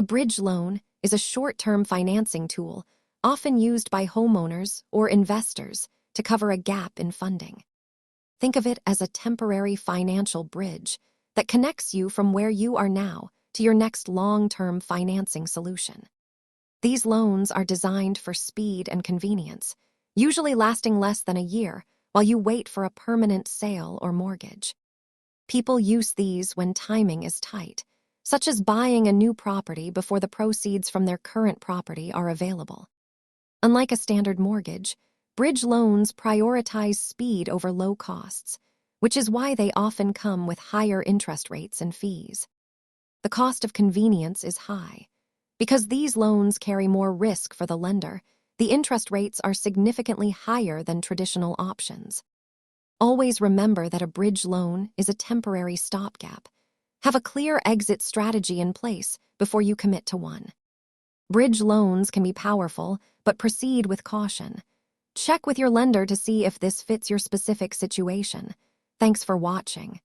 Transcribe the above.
A bridge loan is a short-term financing tool often used by homeowners or investors to cover a gap in funding. Think of it as a temporary financial bridge that connects you from where you are now to your next long-term financing solution. These loans are designed for speed and convenience, usually lasting less than a year while you wait for a permanent sale or mortgage. People use these when timing is tight, such as buying a new property before the proceeds from their current property are available. Unlike a standard mortgage, bridge loans prioritize speed over low costs, which is why they often come with higher interest rates and fees. The cost of convenience is high. Because these loans carry more risk for the lender, the interest rates are significantly higher than traditional options. Always remember that a bridge loan is a temporary stopgap. Have a clear exit strategy in place before you commit to one. Bridge loans can be powerful, but proceed with caution. Check with your lender to see if this fits your specific situation. Thanks for watching.